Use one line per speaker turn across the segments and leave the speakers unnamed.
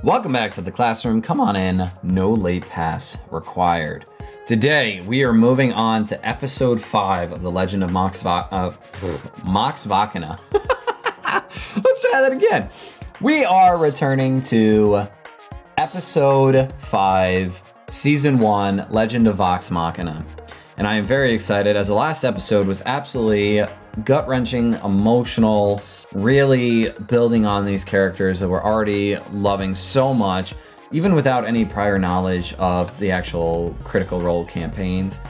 Welcome back to the classroom. Come on in, no late pass required. Today, we are moving on to episode 5 of the Legend of Vox Machina. Let's try that again. We are returning to episode 5, season 1, Legend of Vox Machina. And I am very excited as the last episode was absolutely gut-wrenching, emotional, really building on these characters that we're already loving so much, even without any prior knowledge of the actual Critical Role campaigns.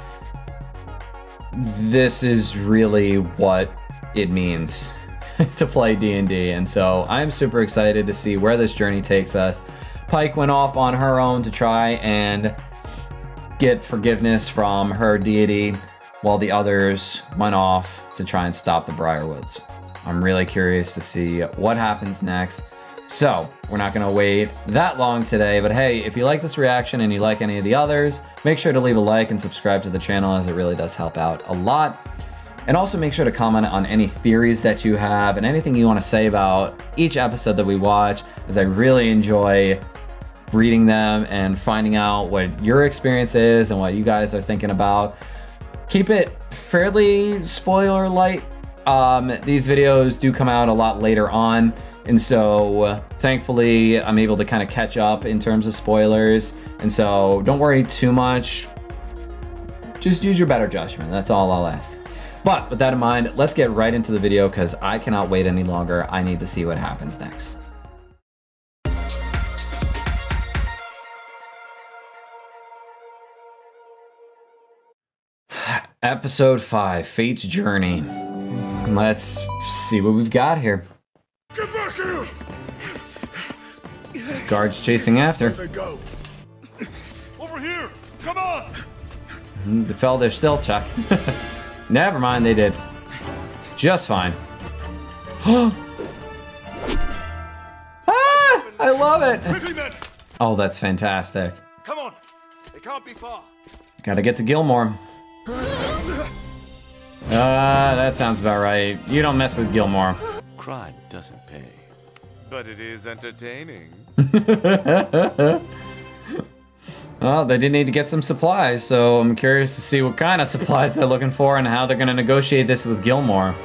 This is really what it means to play D&D, and so I'm super excited to see where this journey takes us. Pike went off on her own to try and get forgiveness from her deity, while the others went off to try and stop the Briarwoods. I'm really curious to see what happens next. So, we're not gonna wait that long today, but hey, if you like this reaction and you like any of the others, make sure to leave a like and subscribe to the channel, as it really does help out a lot. And also make sure to comment on any theories that you have and anything you wanna say about each episode that we watch, as I really enjoy reading them and finding out what your experience is and what you guys are thinking about. Keep it fairly spoiler light. These videos do come out a lot later on, and so thankfully I'm able to kind of catch up in terms of spoilers, and so don't worry too much. Just use your better judgment, that's all I'll ask. But with that in mind, let's get right into the video because I cannot wait any longer. I need to see what happens next. Episode 5, Fate's Journey. Let's see what we've got here.
Get back here!
Guards chasing after.
Where'd they go? Over here! Come on!
They fell their stealth check. Never mind, they did. Just fine. Ah! I love it! Oh, that's fantastic.
Come on! They can't be far.
Gotta get to Gilmore. That sounds about right. You don't mess with Gilmore.
Crime doesn't pay, but it is entertaining.
Well, they did need to get some supplies, so I'm curious to see what kind of supplies they're looking for and how they're gonna negotiate this with Gilmore.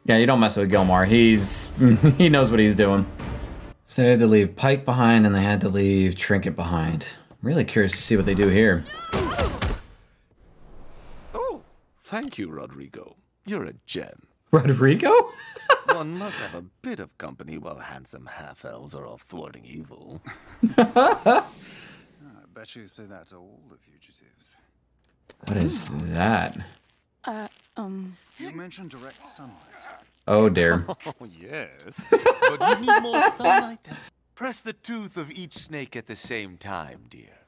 Yeah, you don't mess with Gilmore. He knows what he's doing. So they had to leave Pike behind and they had to leave Trinket behind. I'm really curious to see what they do here.
Thank you, Rodrigo. You're a gem.
Rodrigo?
One must have a bit of company while handsome half-elves are off thwarting evil.
I bet you say that to all the fugitives.
What is that?
You mentioned direct sunlight.
Oh dear.
Oh, yes. But you need more sunlight than... Press the tooth of each snake at the same time, dear.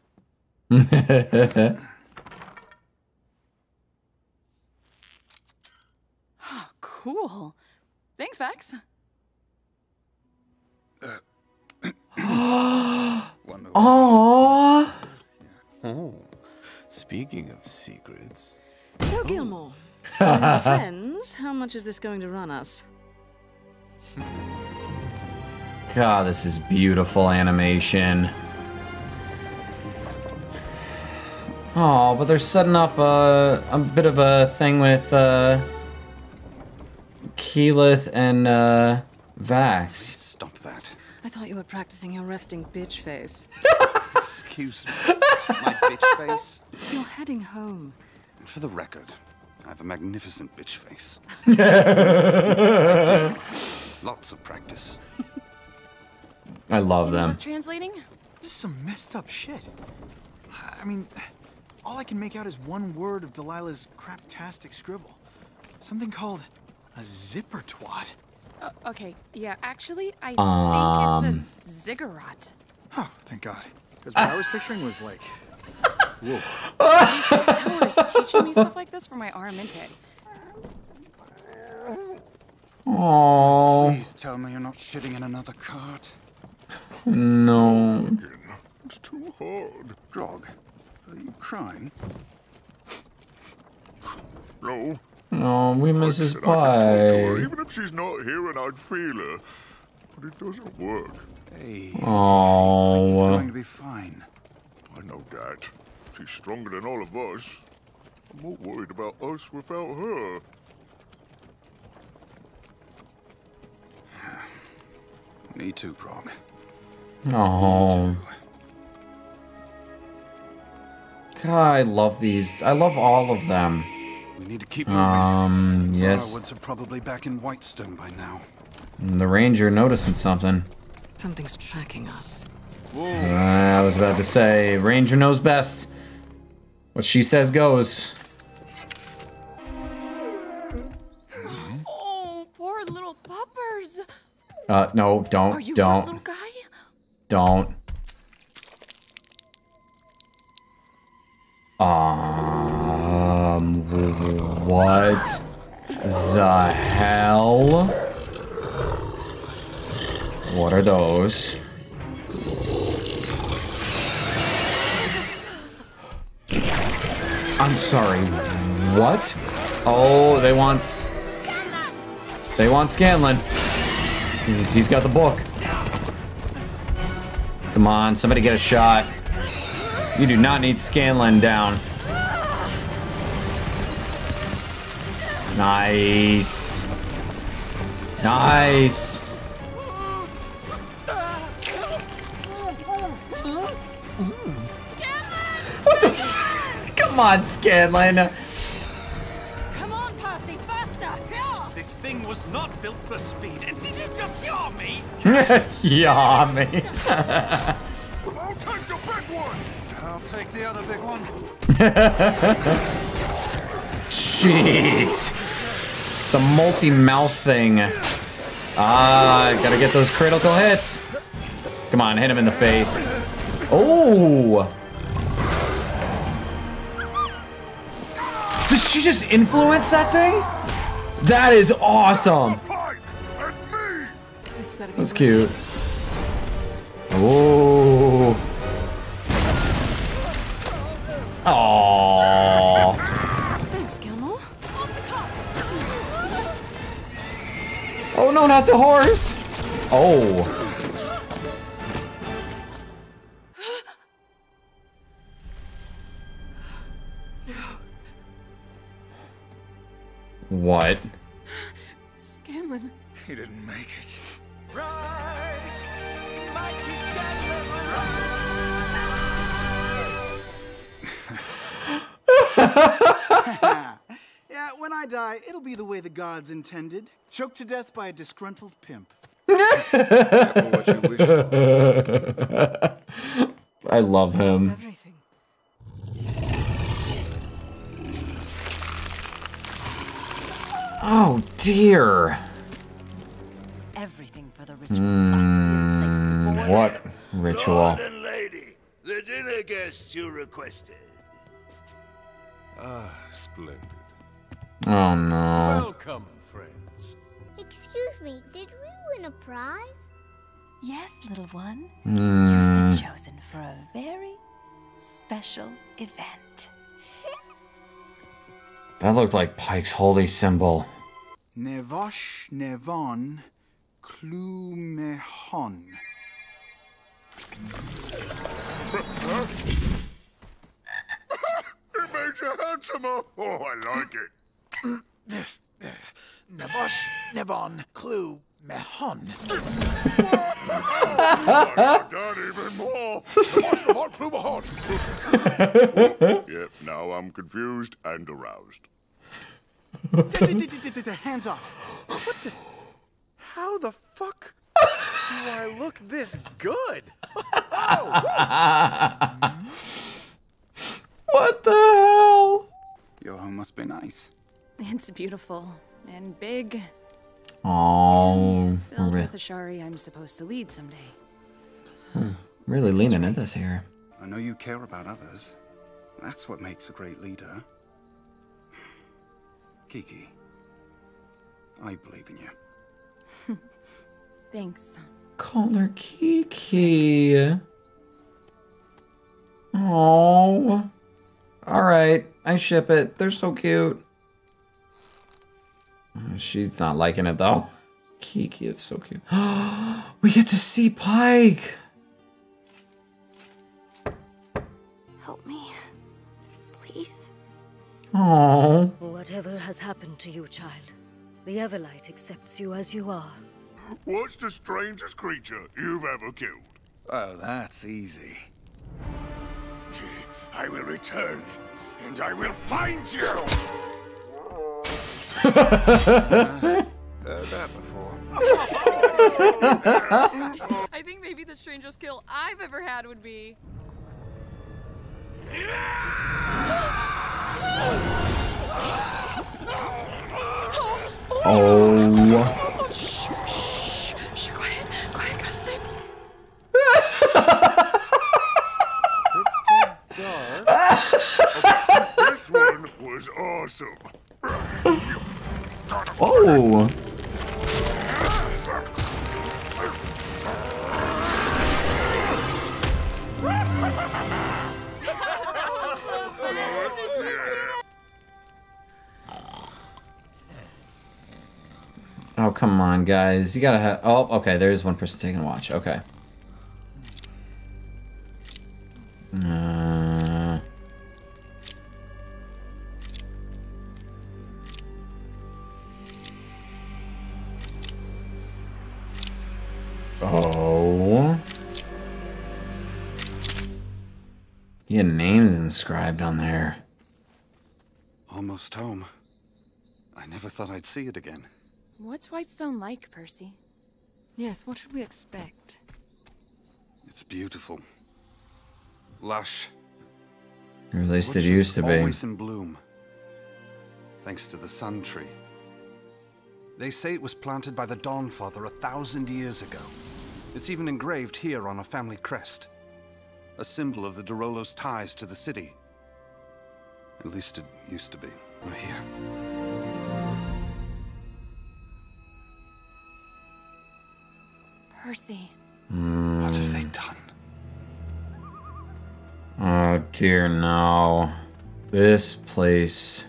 Cool. Thanks, Vax.
Aww.
Oh, speaking of secrets.
So, Gilmore, we're friends. How much is this going to run us?
God, this is beautiful animation. Oh, but they're setting up a bit of a thing with Keyleth and Vax.
Stop that.
I thought you were practicing your resting bitch face.
Excuse me. My bitch face?
You're heading home.
And for the record, I have a magnificent bitch face. Lots of practice.
I love
Anyone
them.
translating?
This is some messed up shit. I mean, all I can make out is one word of Delilah's craptastic scribble. Something called a zipper twat.
Okay, yeah, actually, I think it's a ziggurat.
Oh, thank God. Because what I was picturing was like, whoa.
You spent hours teaching me stuff like this for my Aramente.
Aww.
Please tell me you're not shitting in another cart.
No.
It's too hard. Grog, are you crying?
No.
Oh, we miss his
I can talk to her,
pie.
even if she's not here and I'd feel her. but it doesn't work.
Hey,
Oh.
it's going to be fine.
I know that. She's stronger than all of us. I'm more worried about us without her.
Me too, Brock.
Oh. God, I love these. I love all of them.
We need to keep moving.
Yes.
Our woods are probably back in Whitestone by now.
The ranger noticing something.
Something's tracking us.
I was about to say, ranger knows best. What she says goes.
Oh, poor little puppers.
No,
Are
don't,
you a
don't,
little guy?
don't. What the hell? What are those? I'm sorry, what? Oh, they want Scanlan. He's got the book. Come on, somebody get a shot. You do not need Scanlan down. Nice. Nice. What the f- Come on, Scanlan.
Come on, Percy, faster! Here!
This thing was not built for speed, and did you just yaw me?
Yeah, me.
I'll take the big one!
I'll take the other big one.
Jeez. The multi-mouth thing. Gotta get those critical hits. Come on, hit him in the face. Oh! Did she just influence that thing? That is awesome.
Pike! And me!
This better be
That's
worth
cute.
it.
Oh. Aww.
Thanks, Gilmore.
Oh no, not the horse! Oh. What?
Scanlan.
He didn't make it.
Rise, mighty Scanlan, rise!
Yeah, when I die, it'll be the way the gods intended. Choked to death by a disgruntled pimp.
Careful what you wish for.
I love
Lost
him.
everything.
Oh dear.
Everything for the ritual must be in place before
What ritual?
Lord and lady, the dinner guests you requested.
Ah, splendid.
Oh no.
Welcome, friends.
Excuse me, did we win a prize?
Yes, little one. You've been chosen for a very special event.
That looked like Pike's holy symbol.
Nevosh Nevon Klumehon.
It made you handsomer. Oh, I like it.
Nevosh Nevon Klumehon.
That even more. Yep, now I'm confused and aroused.
Hands off. What the? How the fuck do I look this good?
What the hell?
Your home must be nice.
It's beautiful and big,
Oh,
filled with a shari I'm supposed to lead someday.
really leaning into this here.
I know you care about others. That's what makes a great leader. Kiki, I believe in you.
Thanks.
Call her Kiki. Oh. Alright, I ship it. They're so cute. She's not liking it though. Kiki, it's so cute. We get to see Pike.
Help me. Please.
Oh.
Whatever has happened to you, child, the Everlight accepts you as you are.
What's the strangest creature you've ever killed?
Oh, that's easy.
I will return, and I will find you!
Heard that before.
I think maybe the strangest kill I've ever had would be...
Oh.
Shh, quiet, gotta sleep.
This one was awesome.
Oh. Oh, come on, guys. You gotta have... Oh, okay. There's one person taking a watch. Okay. Oh. Yeah, names inscribed on there.
Almost home. I never thought I'd see it again.
What's Whitestone like, Percy?
Yes, what should we expect?
It's beautiful. Lush.
Or at least it
Orchards
used to be.
Always in bloom. Thanks to the sun tree. They say it was planted by the Dawnfather 1,000 years ago. It's even engraved here on a family crest. A symbol of the Dorolo's ties to the city. At least it used to be. Right here.
Percy.
What have they done?
Oh dear, no. This place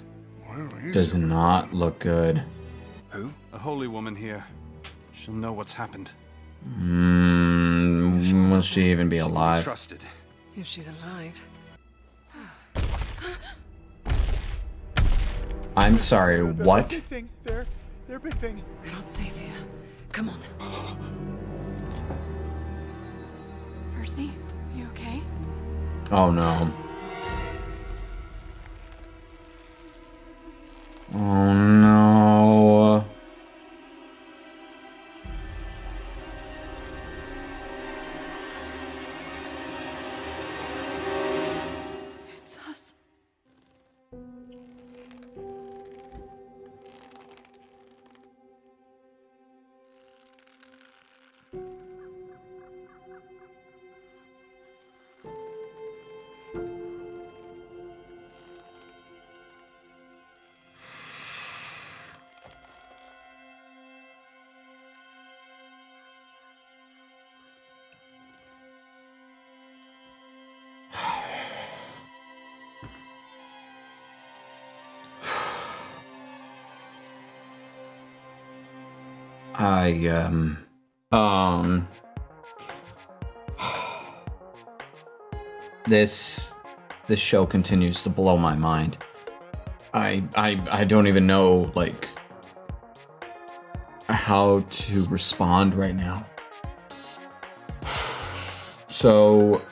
does not look good.
Who? A holy woman here. She'll know what's happened.
Will she even be alive?
Trusted.
If she's alive.
I'm sorry, what?
Big thing. They're big thing.
We're not safe here. Come on.
Percy, you okay?
Oh no. Oh no.
It's us.
This show continues to blow my mind. I don't even know, like, how to respond right now. So,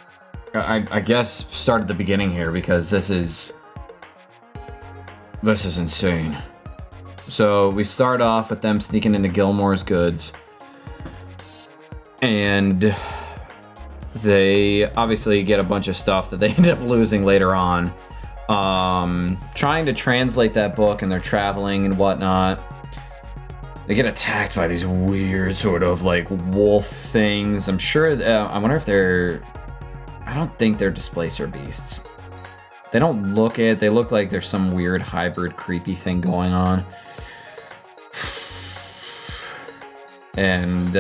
I guess start at the beginning here, because this is insane. So we start off with them sneaking into Gilmore's goods, and they obviously get a bunch of stuff that they end up losing later on. Trying to translate that book, and they're traveling and whatnot. They get attacked by these weird sort of like wolf things. I'm sure, I wonder if they're, I don't think they're displacer beasts. They don't look it, they look like there's some weird hybrid creepy thing going on. And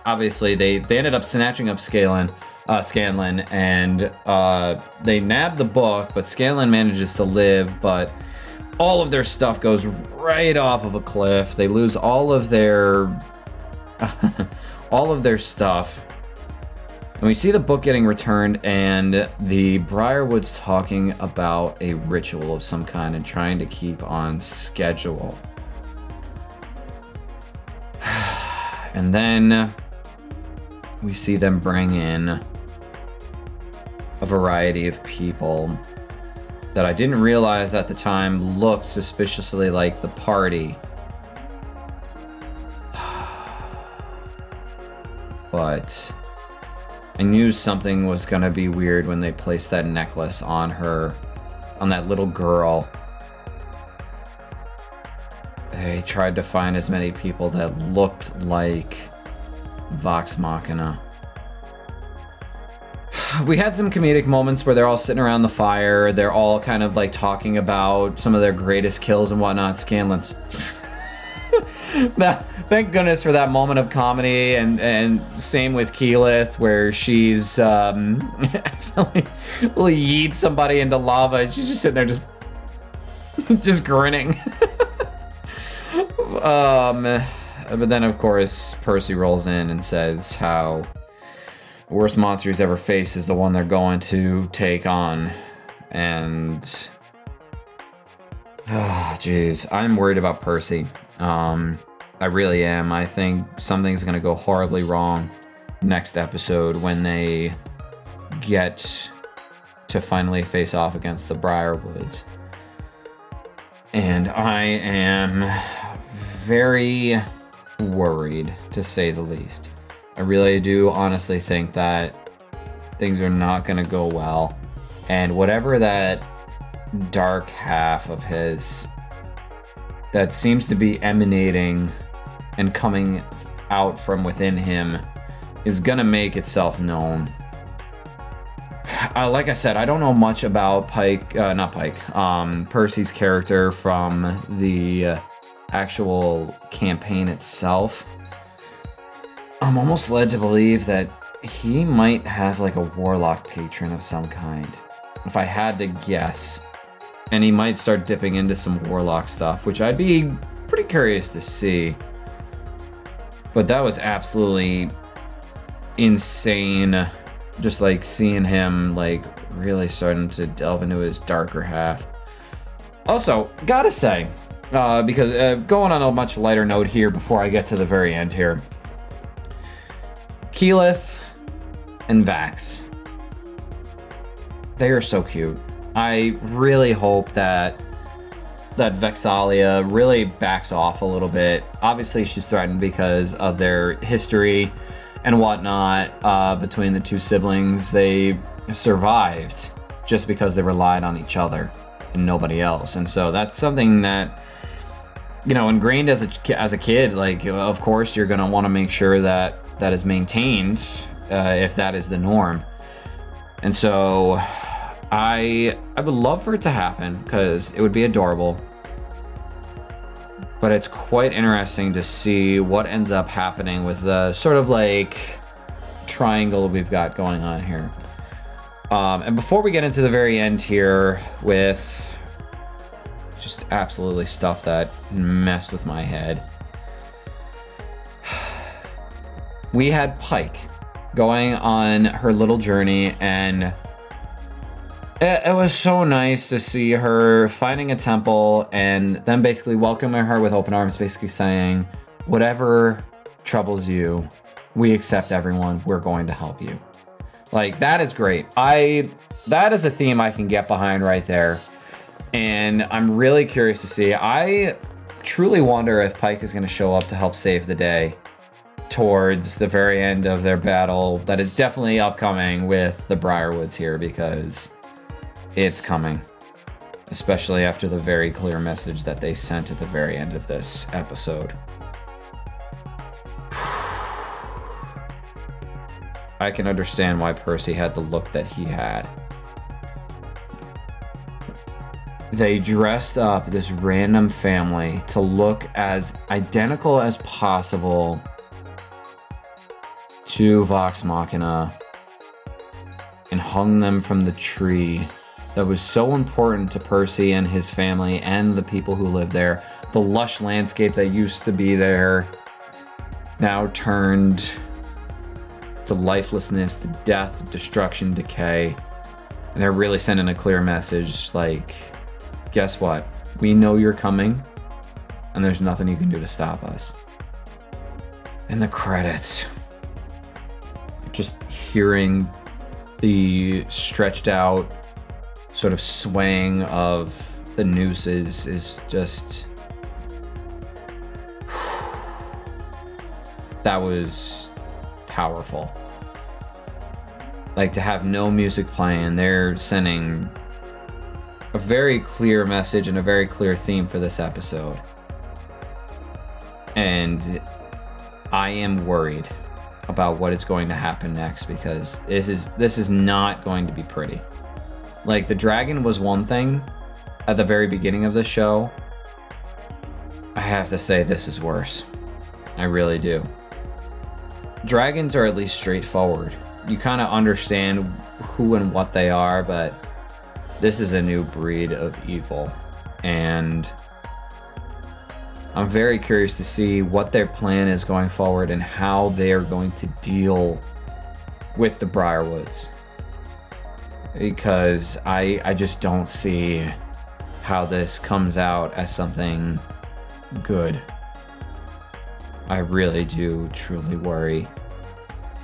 obviously they ended up snatching up Scanlan, and they nab the book, but Scanlan manages to live, but all of their stuff goes right off of a cliff. They lose all of their all of their stuff. And we see the book getting returned, and the Briarwood's talking about a ritual of some kind and trying to keep on schedule. And then we see them bring in a variety of people that I didn't realize at the time looked suspiciously like the party. But I knew something was gonna be weird when they placed that necklace on her, on that little girl. They tried to find as many people that looked like Vox Machina. We had some comedic moments where they're all sitting around the fire. They're all kind of like talking about some of their greatest kills and whatnot. Scanlan's. Thank goodness for that moment of comedy, and same with Keyleth, where she's accidentally yeet somebody into lava. And she's just sitting there just grinning. But then of course Percy rolls in and says how the worst monster he's ever faced is the one they're going to take on. And oh jeez, I'm worried about Percy. I really am. I think something's gonna go horribly wrong next episode when they get to finally face off against the Briarwoods. And I am very worried, to say the least. I really do honestly think that things are not gonna go well. And whatever that dark half of his that seems to be emanating and coming out from within him is gonna make itself known. Like I said, I don't know much about Percy's character from the actual campaign itself. I'm almost led to believe that he might have like a warlock patron of some kind, if I had to guess. And he might start dipping into some warlock stuff, which I'd be pretty curious to see. But that was absolutely insane, just like seeing him like really starting to delve into his darker half. Also, gotta say, because going on a much lighter note here before I get to the very end here, Keyleth and Vax, they are so cute. I really hope that Vexalia really backs off a little bit. Obviously, she's threatened because of their history and whatnot between the two siblings. They survived just because they relied on each other and nobody else. And so that's something that, you know, ingrained as a kid. Like, of course, you're gonna want to make sure that that is maintained if that is the norm. And so I would love for it to happen because it would be adorable. But it's quite interesting to see what ends up happening with the sort of like triangle we've got going on here. And before we get into the very end here with just absolutely stuff that messed with my head, we had Pike going on her little journey, and it was so nice to see her finding a temple and then basically welcoming her with open arms, basically saying, whatever troubles you, we accept everyone, we're going to help you. Like, that is great. That is a theme I can get behind right there. And I'm really curious to see. I truly wonder if Pike is going to show up to help save the day towards the very end of their battle that is definitely upcoming with the Briarwoods here, because it's coming, especially after the very clear message that they sent at the very end of this episode. I can understand why Percy had the look that he had. They dressed up this random family to look as identical as possible to Vox Machina and hung them from the tree that was so important to Percy and his family and the people who live there. The lush landscape that used to be there. now turned to lifelessness, to death, destruction, decay. And they're really sending a clear message like, guess what? We know you're coming, and there's nothing you can do to stop us. And the credits. Just hearing the stretched out sort of swaying of the nooses is just... that was powerful. Like, to have no music playing, they're sending a very clear message and a very clear theme for this episode. And I am worried about what is going to happen next, because this is not going to be pretty. Like, the dragon was one thing at the very beginning of the show. I have to say this is worse. I really do. Dragons are at least straightforward. You kind of understand who and what they are, but this is a new breed of evil. And I'm very curious to see what their plan is going forward and how they're going to deal with the Briarwoods. Because I just don't see how this comes out as something good. I really do truly worry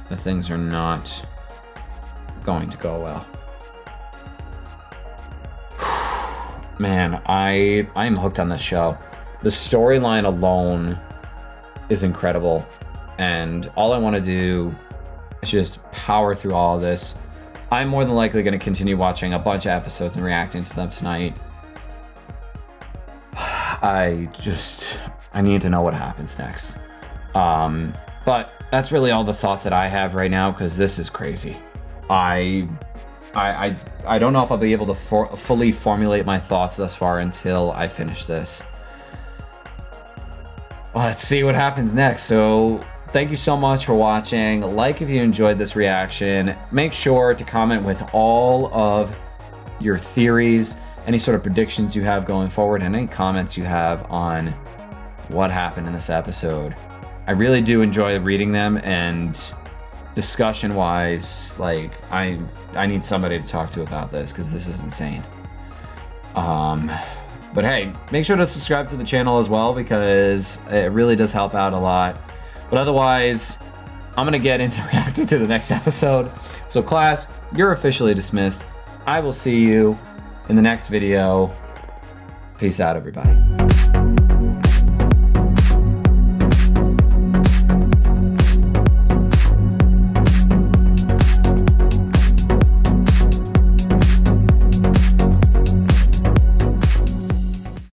that things are not going to go well. Man, I'm hooked on this show. The storyline alone is incredible, and all I want to do is just power through all of this. I'm more than likely going to continue watching a bunch of episodes and reacting to them tonight. I need to know what happens next. But that's really all the thoughts that I have right now, because this is crazy. I don't know if I'll be able to fully formulate my thoughts thus far until I finish this. Let's see what happens next. So thank you so much for watching. Like if you enjoyed this reaction. Make sure to comment with all of your theories, any sort of predictions you have going forward, and any comments you have on what happened in this episode. I really do enjoy reading them, and discussion wise, like I need somebody to talk to about this, because this is insane. But hey, make sure to subscribe to the channel as well, because it really does help out a lot. But otherwise, I'm gonna get into reacting to the next episode. So class, you're officially dismissed. I will see you in the next video. Peace out, everybody.